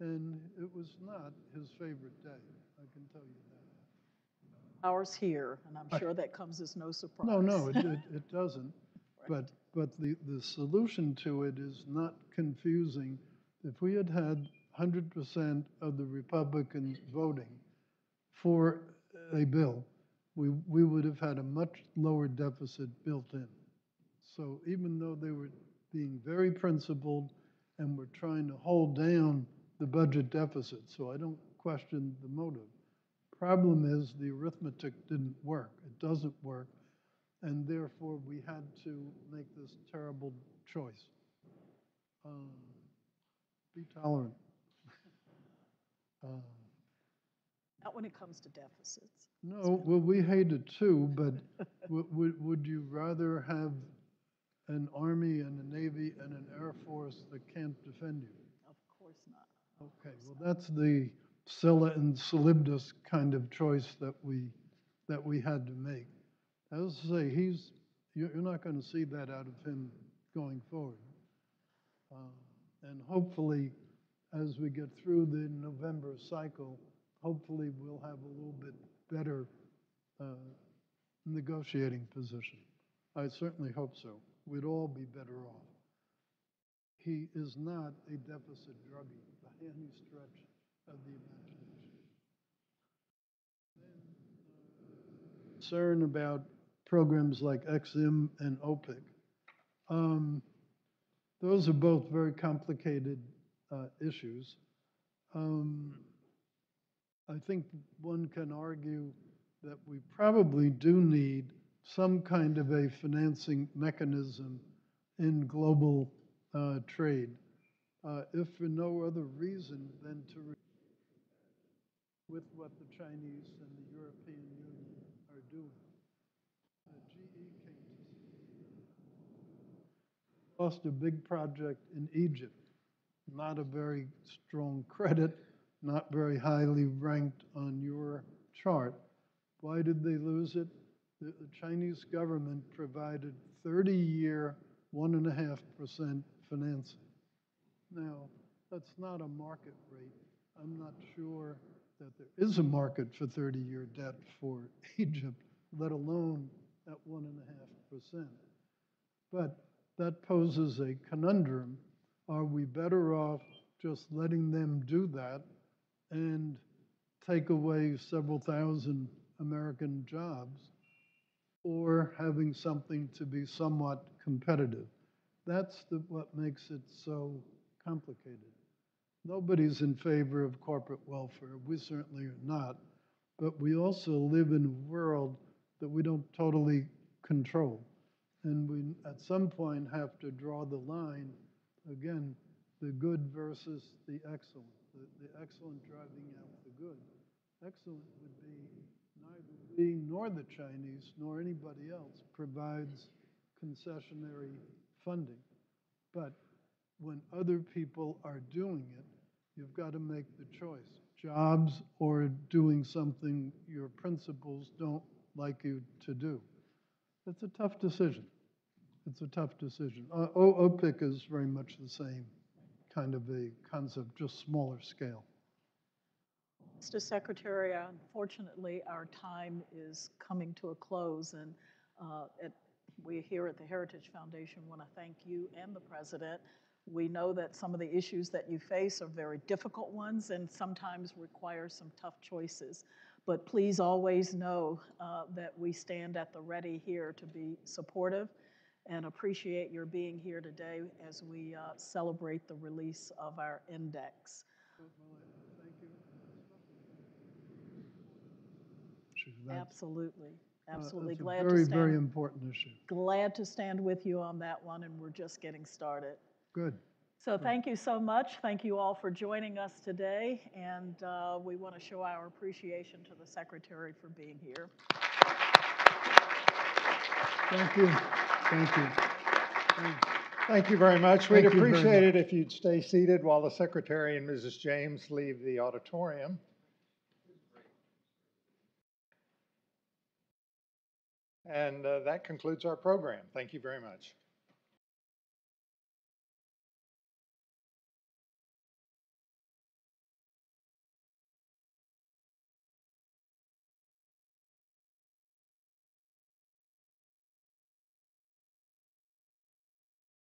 and it was not his favorite day, I can tell you that. Ours here, and I'm sure that comes as no surprise. No, it doesn't. Right. But the solution to it is not confusing. If we had had 100% of the Republicans voting for a bill, we would have had a much lower deficit built in. So even though they were being very principled and were trying to hold down the budget deficit, so I don't question the motive. Problem is the arithmetic didn't work. It doesn't work. And therefore, we had to make this terrible choice. Be tolerant. Not when it comes to deficits. No, well, we hate it too, but would you rather have an Army and a Navy and an Air Force that can't defend you? Of course not. Okay, well, that's the Scylla and Charybdis kind of choice that we had to make. As I say, you're not going to see that out of him going forward. And hopefully, as we get through the November cycle, hopefully we'll have a little bit better negotiating position. I certainly hope so. We'd all be better off. He is not a deficit druggie by any stretch of the imagination. Concern about programs like EXIM and OPIC. Those are both very complicated issues. I think one can argue that we probably do need some kind of a financing mechanism in global trade, if for no other reason than to with what the Chinese and the European Union are doing. GE came to lost a big project in Egypt, not a very strong credit, not very highly ranked on your chart. Why did they lose it? The Chinese government provided 30-year, 1.5% financing. Now, that's not a market rate. I'm not sure that there is a market for 30-year debt for Egypt, let alone at 1.5%. But that poses a conundrum. Are we better off just letting them do that and take away several thousand American jobs, or having something to be somewhat competitive? That's what makes it so complicated. Nobody's in favor of corporate welfare. We certainly are not. But we also live in a world that we don't totally control. And we, at some point, have to draw the line, again, the good versus the excellent. The excellent driving out the good. Excellent would be neither we nor the Chinese nor anybody else provides concessionary funding. But when other people are doing it, you've got to make the choice. Jobs or doing something your principals don't like you to do. It's a tough decision. It's a tough decision. OPIC is very much the same kind of a concept, just smaller scale. Mr. Secretary, unfortunately, our time is coming to a close, and we here at the Heritage Foundation want to thank you and the President. We know that some of the issues that you face are very difficult ones and sometimes require some tough choices. But please always know that we stand at the ready here to be supportive, and appreciate your being here today as we celebrate the release of our index. Absolutely. Absolutely. It's glad a very, to stand, very important issue. Glad to stand with you on that one, and we're just getting started. Good. So thank you so much. Thank you all for joining us today, and we want to show our appreciation to the Secretary for being here. Thank you. Thank you. Thank you very much. We'd Thank you very appreciate it much. if you'd stay seated while the Secretary and Mrs. James leave the auditorium. And that concludes our program. Thank you very much.